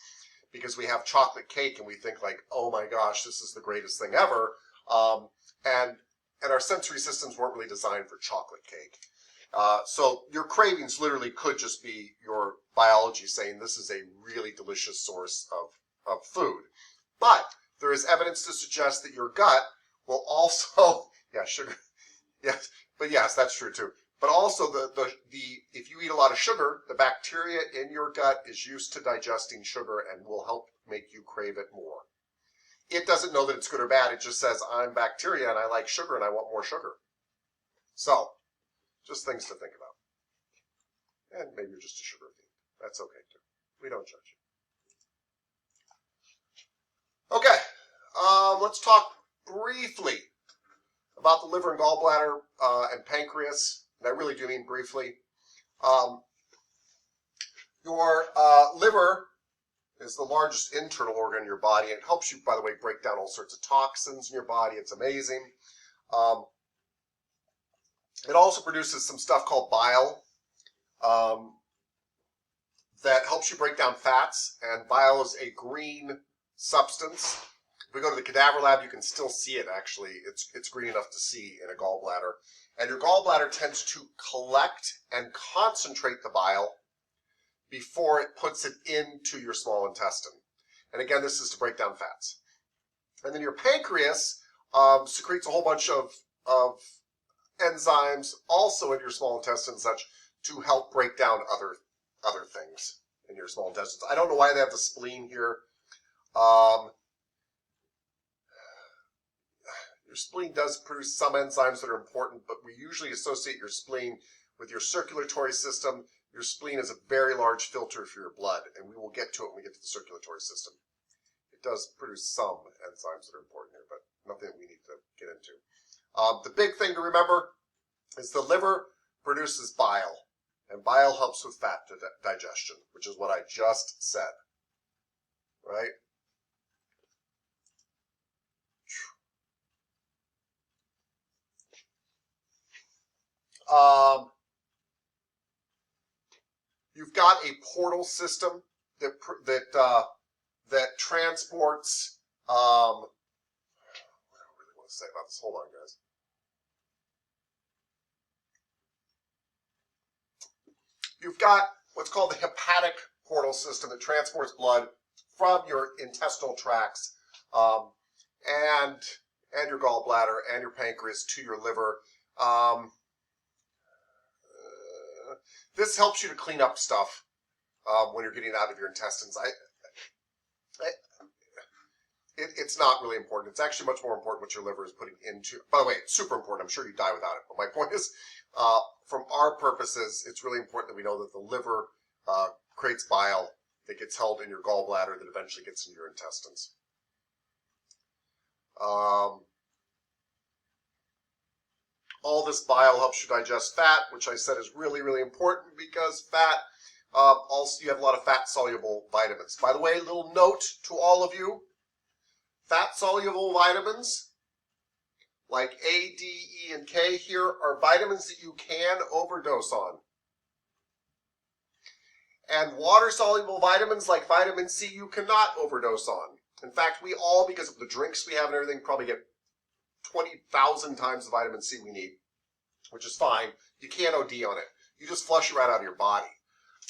because we have chocolate cake and we think like, oh my gosh, this is the greatest thing ever. And our sensory systems weren't really designed for chocolate cake. So your cravings literally could just be your biology saying this is a really delicious source of food. But there is evidence to suggest that your gut will also, sugar, yes, but yes, that's true too. But also if you eat a lot of sugar, the bacteria in your gut is used to digesting sugar and will help make you crave it more. It doesn't know that it's good or bad. It just says, I'm bacteria and I like sugar and I want more sugar. So, just things to think about. And maybe you're just a sugar fiend. That's okay too. We don't judge you. Okay, let's talk briefly about the liver and gallbladder and pancreas. And I really do mean briefly. Your liver is the largest internal organ in your body, and it helps you, by the way, break down all sorts of toxins in your body. It's amazing. It also produces some stuff called bile that helps you break down fats, and bile is a green substance. If we go to the cadaver lab, you can still see it, actually. It's green enough to see in a gallbladder. And your gallbladder tends to collect and concentrate the bile before it puts it into your small intestine. And again, this is to break down fats. And then your pancreas secretes a whole bunch of enzymes also in your small intestine such to help break down other things in your small intestines. I don't know why they have the spleen here. Your spleen does produce some enzymes that are important, but we usually associate your spleen with your circulatory system. Your spleen is a very large filter for your blood, and we will get to it when we get to the circulatory system. It does produce some enzymes that are important here, but nothing that we need to get into. The big thing to remember is the liver produces bile, and bile helps with fat digestion, which is what I just said, right? You've got a portal system that transports. What do I really want to say about this? Hold on, guys. You've got what's called the hepatic portal system that transports blood from your intestinal tracts and your gallbladder and your pancreas to your liver. This helps you to clean up stuff when you're getting out of your intestines. It's not really important. It's actually much more important what your liver is putting into. By the way, it's super important. I'm sure you die without it. But my point is, from our purposes, it's really important that we know that the liver creates bile that gets held in your gallbladder that eventually gets into your intestines. All this bile helps you digest fat, which I said is really, really important because fat, also you have a lot of fat-soluble vitamins. By the way, a little note to all of you. Fat-soluble vitamins, like A, D, E, and K here, are vitamins that you can overdose on. And water-soluble vitamins, like vitamin C, you cannot overdose on. In fact, we all, because of the drinks we have and everything, probably get 20,000 times the vitamin C we need, which is fine. You can't OD on it. You just flush it right out of your body.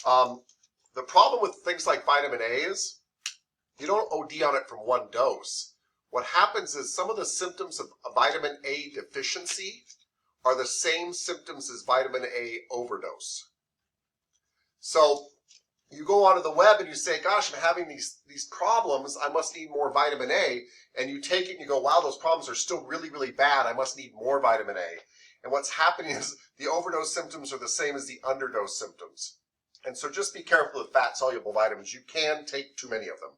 The problem with things like vitamin A is you don't OD on it from one dose. What happens is some of the symptoms of a vitamin A deficiency are the same symptoms as vitamin A overdose. So you go onto the web and you say, gosh, I'm having these problems. I must need more vitamin A. And you take it and you go, wow, those problems are still really, really bad. I must need more vitamin A. And what's happening is the overdose symptoms are the same as the underdose symptoms. And so just be careful with fat-soluble vitamins. You can take too many of them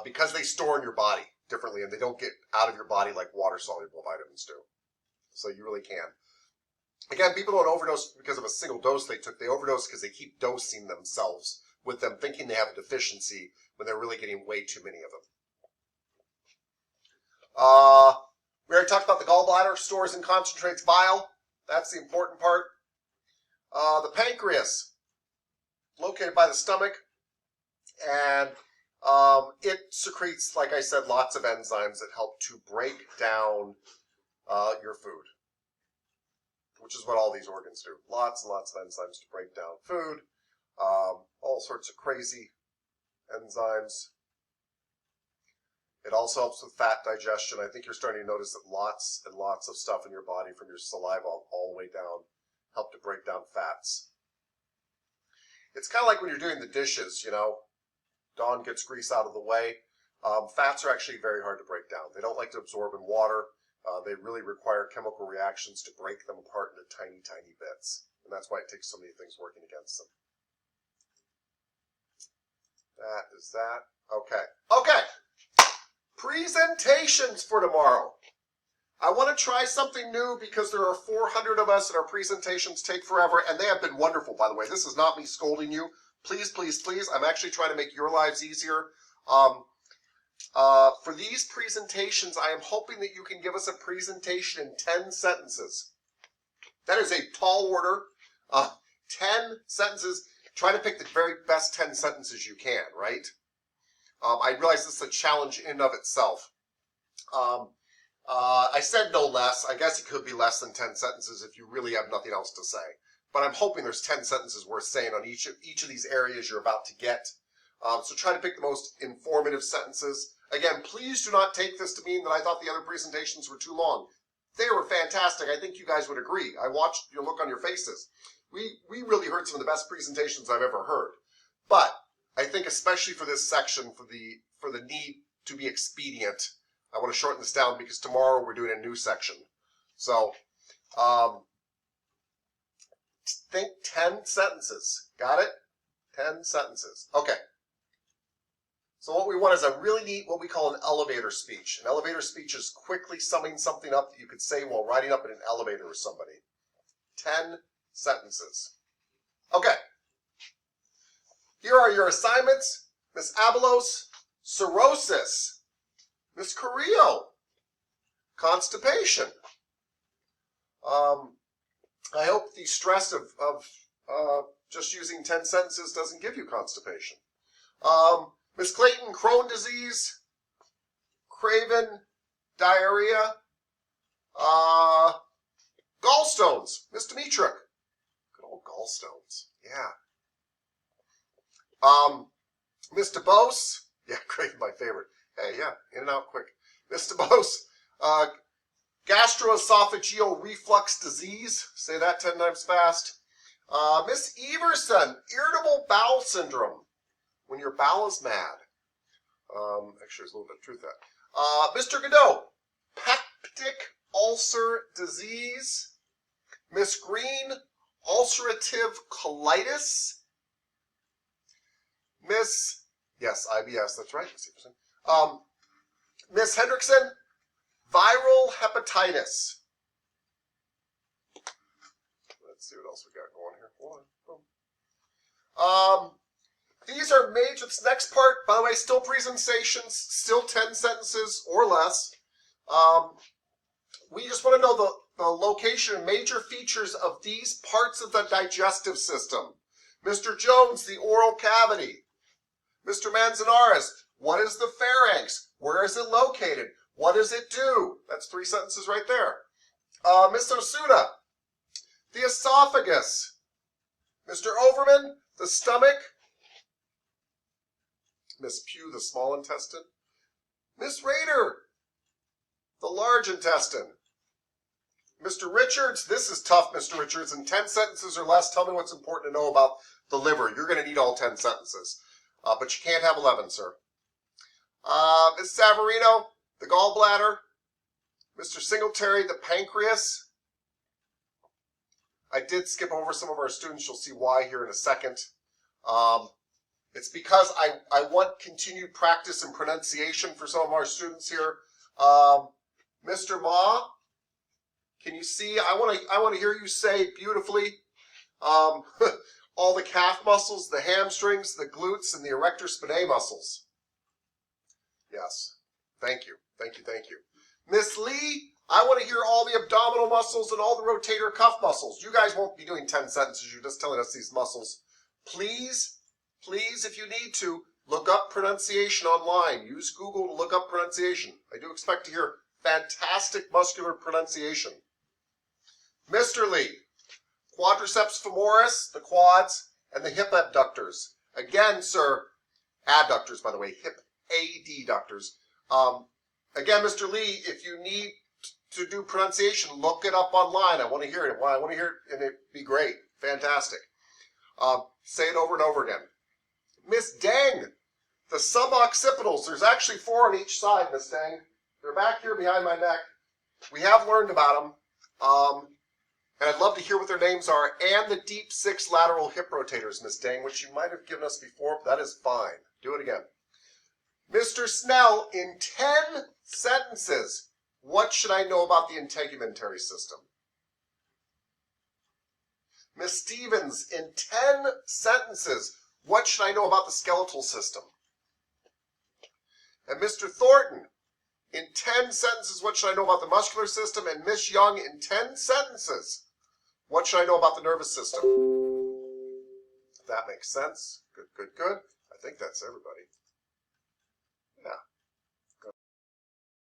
because they store in your body differently and they don't get out of your body like water-soluble vitamins do. So you really can. Again, people don't overdose because of a single dose they took. They overdose because they keep dosing themselves with them thinking they have a deficiency when they're really getting way too many of them. We already talked about the gallbladder, stores and concentrates bile. That's the important part. The pancreas, located by the stomach, and it secretes, like I said, lots of enzymes that help to break down your food, which is what all these organs do. Lots and lots of enzymes to break down food, all sorts of crazy enzymes. It also helps with fat digestion. I think you're starting to notice that lots and lots of stuff in your body, from your saliva all the way down, help to break down fats. It's kind of like when you're doing the dishes, you know. Dawn gets grease out of the way. Fats are actually very hard to break down. They don't like to absorb in water. They really require chemical reactions to break them apart into tiny, tiny bits. And that's why it takes so many things working against them. That is that. Okay. Okay. Presentations for tomorrow. I want to try something new because there are 400 of us and our presentations take forever, and they have been wonderful, by the way. This is not me scolding you. Please, please, please. I'm actually trying to make your lives easier. For these presentations, I am hoping that you can give us a presentation in 10 sentences. That is a tall order. 10 sentences. Try to pick the very best 10 sentences you can, right? I realize this is a challenge in and of itself. I said no less. I guess it could be less than 10 sentences if you really have nothing else to say. But I'm hoping there's 10 sentences worth saying on each of these areas you're about to get. So try to pick the most informative sentences. Again, please do not take this to mean that I thought the other presentations were too long. They were fantastic. I think you guys would agree. I watched your look on your faces. We really heard some of the best presentations I've ever heard. But I think especially for this section, for the need to be expedient, I want to shorten this down because tomorrow we're doing a new section. So think 10 sentences. Got it? 10 sentences. Okay. So what we want is a really neat, what we call an elevator speech. An elevator speech is quickly summing something up that you could say while riding up in an elevator with somebody. 10 sentences. Okay. Here are your assignments. Miss Abelos, cirrhosis. Miss Carrillo, constipation. I hope the stress of just using 10 sentences doesn't give you constipation. Miss Clayton, Crohn disease. Craven, diarrhea. Gallstones. Miss Dimitruk. Good old gallstones. Yeah. Miss DeBose. Yeah, Craven, my favorite. Hey, yeah, in and out quick. Miss DeBose. Gastroesophageal reflux disease. Say that 10 times fast. Miss Everson, irritable bowel syndrome. When your bowel is mad. Actually, there's a little bit of truth to that. Mr. Godot, peptic ulcer disease. Miss Green, ulcerative colitis. Miss, yes, IBS, that's right, Miss Everson. Miss Hendrickson, viral hepatitis. Let's see what else we got going here. Hold on. These are major. This next part, by the way, still presentations, still 10 sentences or less. We just want to know the location and major features of these parts of the digestive system. Mr. Jones, the oral cavity. Mr. Manzanares, what is the pharynx? Where is it located? What does it do? That's 3 sentences right there. Ms. Osuna, the esophagus. Mr. Overman, the stomach. Miss Pugh, the small intestine. Miss Rader, the large intestine. Mr. Richards, this is tough, Mr. Richards. In 10 sentences or less, tell me what's important to know about the liver. You're going to need all 10 sentences. But you can't have 11, sir. Ms. Savarino, the gallbladder. Mr. Singletary, the pancreas. I did skip over some of our students. You'll see why here in a second. It's because I want continued practice and pronunciation for some of our students here. Mr. Ma, can you see? I want to hear you say beautifully all the calf muscles, the hamstrings, the glutes, and the erector spinae muscles. Yes. Thank you. Thank you. Thank you. Miss Lee, I want to hear all the abdominal muscles and all the rotator cuff muscles. You guys won't be doing 10 sentences. You're just telling us these muscles. Please, if you need to, look up pronunciation online. Use Google to look up pronunciation. I do expect to hear fantastic muscular pronunciation. Mr. Lee, quadriceps femoris, the quads, and the hip abductors. Again, sir, adductors, by the way, hip adductors. Again, Mr. Lee, if you need to do pronunciation, look it up online. I want to hear it. I want to hear it, and it'd be great. Fantastic. Say it over and over again. Miss Dang, the suboccipitals. There's actually 4 on each side, Miss Dang. They're back here behind my neck. We have learned about them. And I'd love to hear what their names are. And the deep 6 lateral hip rotators, Miss Dang, which you might have given us before, but that is fine. Do it again. Mr. Snell, in 10 sentences, what should I know about the integumentary system? Miss Stevens, in 10 sentences, what should I know about the skeletal system? And Mr. Thornton, in 10 sentences, what should I know about the muscular system? And Miss Young, in 10 sentences, what should I know about the nervous system? If that makes sense. Good. I think that's everybody. Yeah.